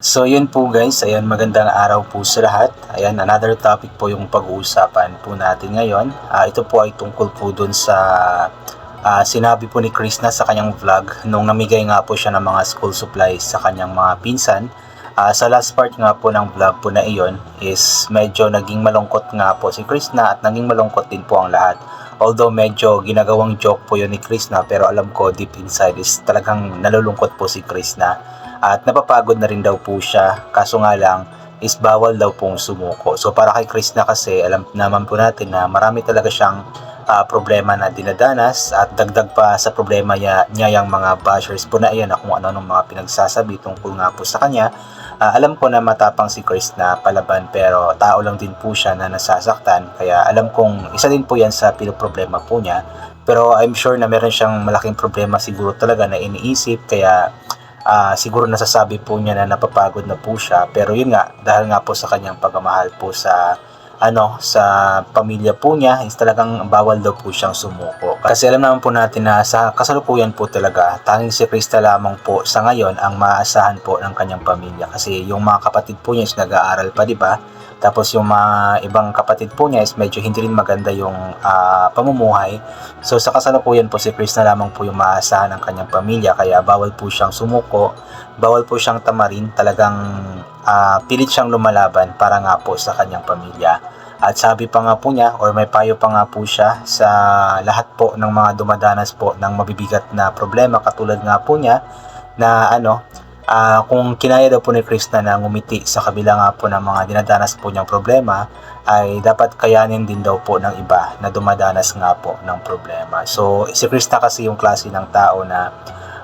So yun po guys, ayan, magandang araw po sa lahat. Ayan, another topic po yung pag-uusapan po natin ngayon. Ito po ay tungkol po dun sa sinabi po ni Krishna sa kanyang vlog nung namigay nga po siya ng mga school supplies sa kanyang mga pinsan. Sa last part nga po ng vlog po na iyon is medyo naging malungkot nga po si Krishna at naging malungkot din po ang lahat. Although medyo ginagawang joke po yun ni Krishna, pero alam ko deep inside is talagang nalulungkot po si Krishna. At napapagod na rin daw po siya, kaso nga lang is bawal daw pong sumuko. So para kay Krishna kasi, alam naman po natin na marami talaga siyang problema na dinadanas, at dagdag pa sa problema niya yung mga bashers po na iyan, na kung ano-anong mga pinagsasabi tungkol nga po sa kanya. Alam ko na matapang si Krishna palaban, pero tao lang din po siya na nasasaktan, kaya alam kong isa din po yan sa pinoproblema po niya. Pero I'm sure na meron siyang malaking problema siguro talaga na iniisip, kaya siguro nasasabi po niya na napapagod na po siya. Pero yun nga, dahil nga po sa kanyang pagmamahal po sa sa pamilya po niya, is talagang bawal daw po siyang sumuko. Kasi alam naman po natin na sa kasalukuyan po talaga, tanging si Krista lamang po sa ngayon ang maaasahan po ng kanyang pamilya. Kasi yung mga kapatid po niya is nag-aaral pa, di ba? Tapos yung mga ibang kapatid po niya is medyo hindi rin maganda yung pamumuhay. So sa kasalukuyan po si Krishna lamang po yung maaasahan ng kanyang pamilya, kaya bawal po siyang sumuko, bawal po siyang tamarin, talagang pilit siyang lumalaban para nga po sa kanyang pamilya. At sabi pa nga po niya, or may payo pa nga po siya sa lahat po ng mga dumadanas po ng mabibigat na problema katulad nga po niya, na kung kinaya daw po ni Krishna na ngumiti sa kabila nga po ng mga dinadanas po niyang problema, ay dapat kayanin din daw po ng iba na dumadanas nga po ng problema. So si Krishna kasi yung klase ng tao na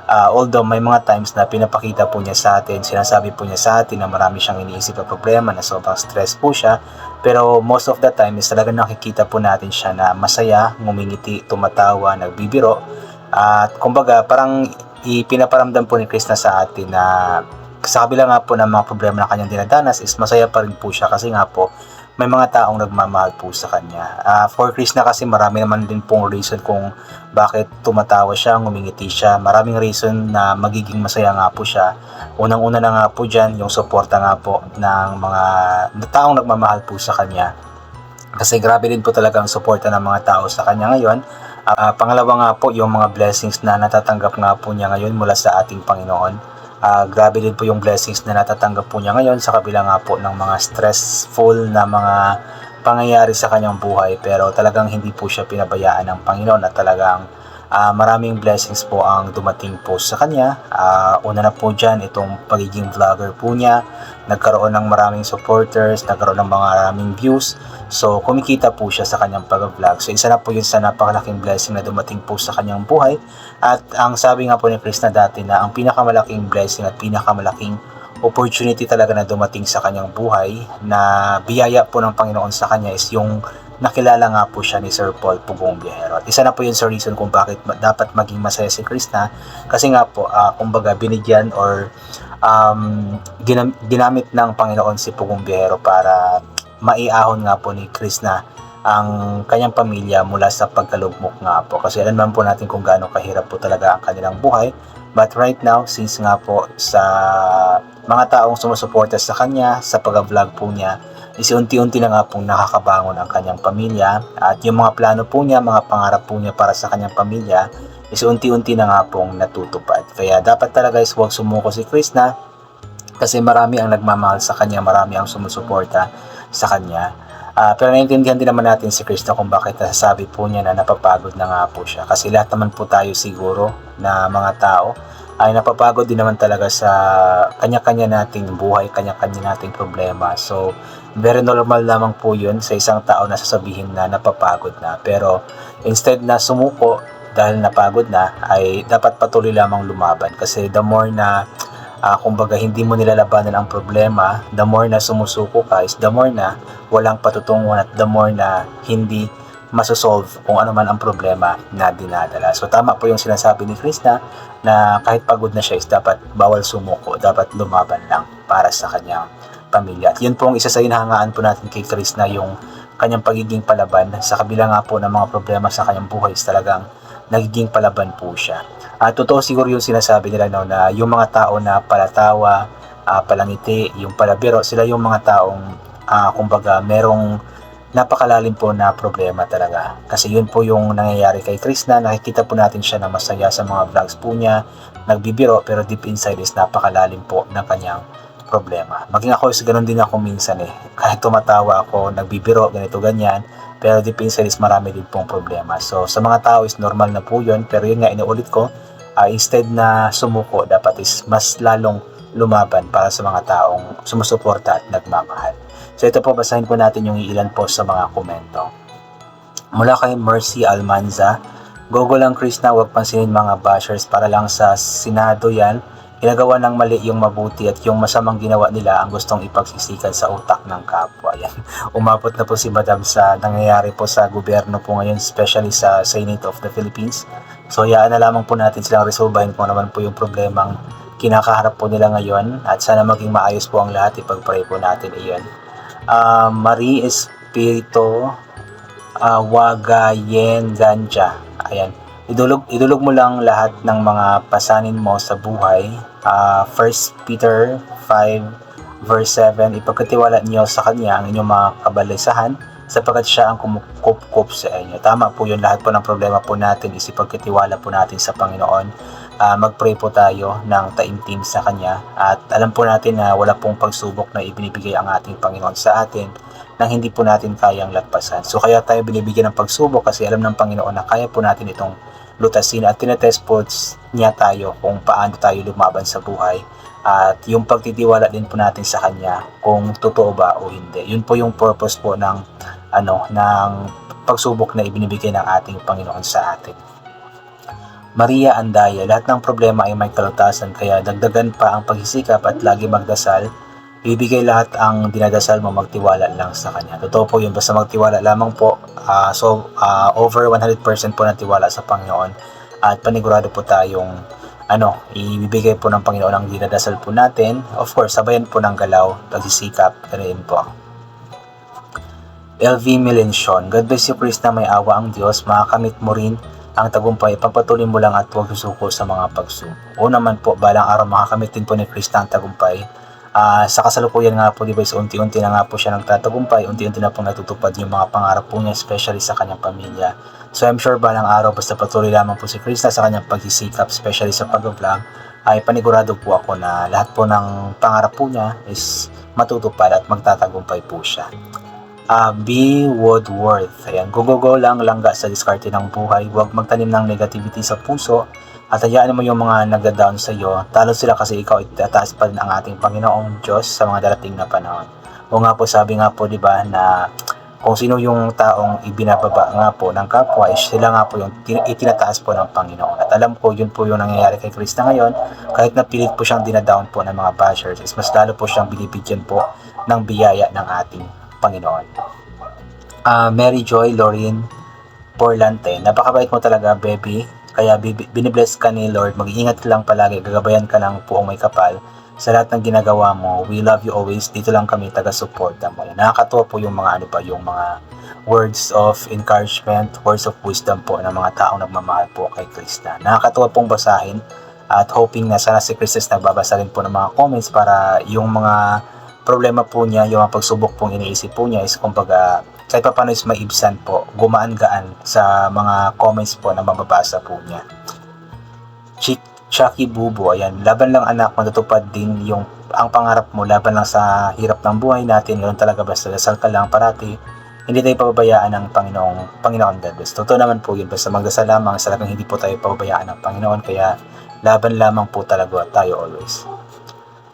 although may mga times na pinapakita po niya sa atin, sinasabi po niya sa atin na marami siyang iniisip na problema, na sobrang stress po siya, pero most of the time is talaga nakikita po natin siya na masaya, ngumingiti, tumatawa, nagbibiro. At kumbaga parang ipinaparamdam po ni Krishna sa atin na sa kabila nga po ng mga problema na kanyang dinadanas is masaya pa rin po siya, kasi nga po may mga taong nagmamahal po sa kanya. For Krishna kasi marami naman din pong reason kung bakit tumatawa siya, ngumingiti siya. Maraming reason na magiging masaya nga po siya. Unang-una na nga po dyan yung suporta nga po ng mga taong nagmamahal po sa kanya. Kasi grabe din po talaga ang suporta ng mga tao sa kanya ngayon. Pangalawa nga po yung mga blessings na natatanggap nga po niya ngayon mula sa ating Panginoon. Grabe din po yung blessings na natatanggap po niya ngayon sa kabila nga po ng mga stressful na mga pangyayari sa kanyang buhay, pero talagang hindi po siya pinabayaan ng Panginoon, at talagang maraming blessings po ang dumating po sa kanya. Una na po dyan itong pagiging vlogger po niya, nagkaroon ng maraming supporters, nagkaroon ng maraming views, so kumikita po siya sa kanyang pag-vlog. So isa na po yun sa napakalaking blessing na dumating po sa kanyang buhay. At ang sabi nga po ni Krishna dati na ang pinakamalaking blessing at pinakamalaking opportunity talaga na dumating sa kanyang buhay, na biyaya po ng Panginoon sa kanya, is yung nakilala nga po siya ni Sir Paul Pugong Biyahero. At isa na po yun sa reason kung bakit dapat maging masaya si Krishna, kasi nga po kumbaga binigyan or ginamit ng Panginoon si Pugong Biyahero para maiahon nga po ni Krishna ang kanyang pamilya mula sa pagkalugmok nga po. Kasi alam naman po natin kung gaano kahirap po talaga ang kanilang buhay. But right now, since nga po sa mga taong sumusuporta sa kanya, sa pag-vlog po niya, is unti-unti na nga pong nakakabangon ang kanyang pamilya. At yung mga plano po niya, mga pangarap po niya para sa kanyang pamilya, is unti-unti na nga pong natutupad. Kaya dapat talaga is huwag sumuko si Krishna, kasi marami ang nagmamahal sa kanya, marami ang sumusuporta sa kanya. Pero naiintindihan din naman natin si Krishna kung bakit nasasabi po niya na napapagod na nga po siya. Kasi lahat naman po tayo siguro na mga tao ay napapagod din naman talaga sa kanya-kanya nating buhay, kanya-kanya nating problema. So very normal lamang po yun sa isang tao na sasabihin na napapagod na. Pero instead na sumuko dahil napagod na, ay dapat patuloy lamang lumaban. Kasi the more na kumbaga hindi mo nilalabanan ang problema, the more na sumusuko ka, is the more na walang patutunguhan, at the more na hindi masosolve kung ano man ang problema na dinadala. So tama po yung sinasabi ni Krishna na kahit pagod na siya is dapat bawal sumuko, dapat lumaban lang para sa kanyang pamilya. At yun po ang isa sa hinahangaan po natin kay Krishna, yung kanyang pagiging palaban sa kabila nga po ng mga problema sa kanyang buhay, is talagang nagiging palaban po siya. Totoo siguro yung sinasabi nila, no, na yung mga tao na palatawa, palangiti, yung palabiro, sila yung mga taong kumbaga merong napakalalim po na problema talaga. Kasi yun po yung nangyayari kay Krishna. Nakikita po natin siya na masaya sa mga vlogs po niya, nagbibiro, pero deep inside is napakalalim po ng kanyang problema. Maging ako is ganun din ako minsan kahit tumatawa ako, nagbibiro, ganito ganyan, pero deep inside is marami din pong problema. So sa mga tao is normal na po yun, pero yun nga inuulit ko, instead na sumuko, dapat is mas lalong lumaban para sa mga taong sumusuporta at nagmamahal. So ito po, basahin po natin yung ilan po sa mga komento. Mula kay Mercy Almanza, "Gogo lang Krishna, wag pansinin mga bashers, para lang sa Senado yan. Ginagawa ng mali yung mabuti at yung masamang ginawa nila ang gustong ipagsisikan sa utak ng kapwa." Yan. Umabot na po si Madam sa nangyayari po sa gobyerno po ngayon, especially sa Senate of the Philippines. So hayaan na lamang po natin silang resolbahin kung naman po yung problemang kinakaharap po nila ngayon, at sana maging maayos po ang lahat. Ipag-pray po natin iyon. Marie Espirito Wagayen Ganja. Ayan. Idulog mo lang lahat ng mga pasanin mo sa buhay. 1 Peter 5 verse 7, "Ipagkatiwala niyo sa Kanya ang inyong mga kabalisahan, sapagkat siya ang kumukup sa inyo." Tama po yun. Lahat po ng problema po natin is ipagkatiwala po natin sa Panginoon. Mag-pray po tayo ng taimtim sa Kanya, at alam po natin na wala pong pagsubok na ibinibigay ang ating Panginoon sa atin nang hindi po natin kayang lagpasan. So kaya tayo binibigyan ng pagsubok kasi alam ng Panginoon na kaya po natin itong lutasin, at tinetest po niya tayo kung paano tayo lumaban sa buhay, at yung pagtitiwala din po natin sa Kanya kung totoo ba o hindi. Yun po yung purpose po ng ng pagsubok na ibinibigay ng ating Panginoon sa atin. Maria Andaya, "Lahat ng problema ay may kalutasan, kaya dagdagan pa ang pagsisikap at lagi magdasal. Ibibigay lahat ang dinadasal mo, magtiwala lang sa Kanya." Totoo po yun, basta magtiwala lamang po. Over 100% po na tiwala sa Panginoon, at panigurado po tayong ibibigay po ng Panginoon ang dinadasal po natin. Of course, sabayan po ng galaw, pagsisikap, ganun po. LV Melension, "God bless you Krishna, may awa ang Diyos, makakamit mo rin ang tagumpay, pagpatuloy mo lang at huwag susuko sa mga pagsubok." O naman po, balang araw makakamit din po ni Krishna ang tagumpay. Sa kasalukuyan nga po, di ba, unti-unti na nga po siya nagtatagumpay, unti-unti na po natutupad yung mga pangarap po niya, especially sa kanyang pamilya. So I'm sure balang araw, basta patuloy lamang po si Krishna sa kanyang pagsisikap, especially sa pag-vlog, ay panigurado po ako na lahat po ng pangarap po niya is matutupad at magtatagumpay po siya. B. Woodworth, ayan, "Go lang, langga sa diskarte ng buhay, huwag magtanim ng negativity sa puso, at hayaan mo yung mga nagda-down sa iyo. Talo sila kasi ikaw itataas pa rin ang ating Panginoong Diyos sa mga darating na panahon." O nga po, sabi nga po, di ba, na kung sino yung taong ibinababa nga po ng kapwa, is sila nga po yung itinataas po ng Panginoon. At alam ko, yun po yung nangyayari kay Krishna ngayon. Kahit napilit po siyang dinadown po ng mga bashers, is mas lalo po siyang binibigyan po ng biyaya ng ating Panginoon. Mary Joy Lorin Porlante, "Napakabait mo talaga, baby. Kaya binibless ka ni Lord. Mag-iingat ka lang palagi. Gagabayan ka ng puong may kapal sa lahat ng ginagawa mo. We love you always. Dito lang kami, taga-suporta mo." Nakakatuwa po yung mga yung mga words of encouragement, words of wisdom po ng mga taong nagmamahal po kay Krishna. Nakakatuwa pong basahin, at hoping na sana si Krishna nagbabasa rin po ng mga comments para yung mga problema po niya, yung mga pagsubok pong iniisip po niya is kumbaga kahit pa paano is maibsan po, gumaan-gaan sa mga comments po na mababasa po niya. Chucky Bubo, ayan, "Laban lang anak, matutupad din ang pangarap mo, laban lang sa hirap ng buhay natin, ganoon talaga, basta dasal ka lang parati, hindi tayo pababayaan ng Panginoon God bless." Totoo naman po yun, basta magdasal lamang, talagang hindi po tayo pababayaan ng Panginoon, kaya laban lamang po talaga tayo always.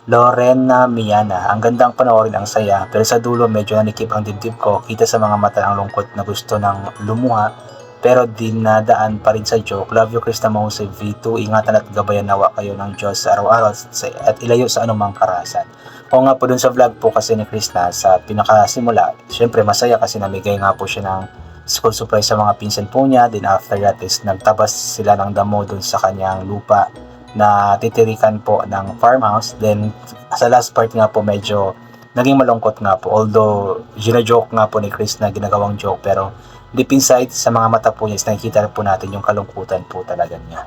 Lorena Miana, "Ang gandang panoorin, ang saya, pero sa dulo medyo nanikip ang dibdib ko. Kita sa mga mata ang lungkot na gusto ng lumuha, pero dinadaan pa rin sa joke. Love you Krishna Mahusay V2. Ingatan at gabayan nawa kayo ng Diyos sa araw-araw at ilayo sa anumang karahasan." O nga po, dun sa vlog po kasi ni Krishna sa pinakasimula, syempre masaya kasi namigay nga po siya ng school supplies sa mga pinsan po niya. Then after that is nagtabas sila ng damo dun sa kanyang lupa na titirikan po ng farmhouse. Then sa last part nga po medyo naging malungkot nga po, although gina-joke nga po ni Chris na ginagawang joke, pero deep inside sa mga mata po niya is nakikita po natin yung kalungkutan po talaga niya.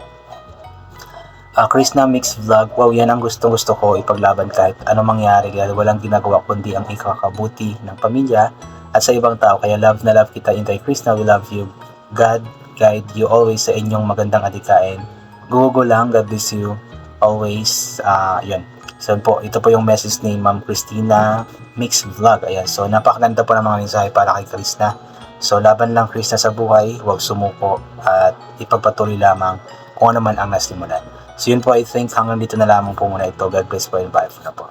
Krishna Mix Vlog, wow, yan ang gustong-gusto ko ipaglaban kahit anong mangyari dahil walang ginagawa kundi ang ikakabuti ng pamilya at sa ibang tao. Kaya love na love kita, Inday Krishna, we love you. God guide you always sa inyong magandang adikain. Go lang, God bless you always. Yun. So po, ito po yung message ni Ma'am Christina Mix Vlog. Ayan, so napakaganda po ng mga mensahe para kay Krishna. So laban lang Krishna sa buhay, huwag sumuko at ipagpatuloy lamang kung ano man ang nasimulan. So yun po, I think hanggang dito na lamang po muna ito. God bless po and bye for na po.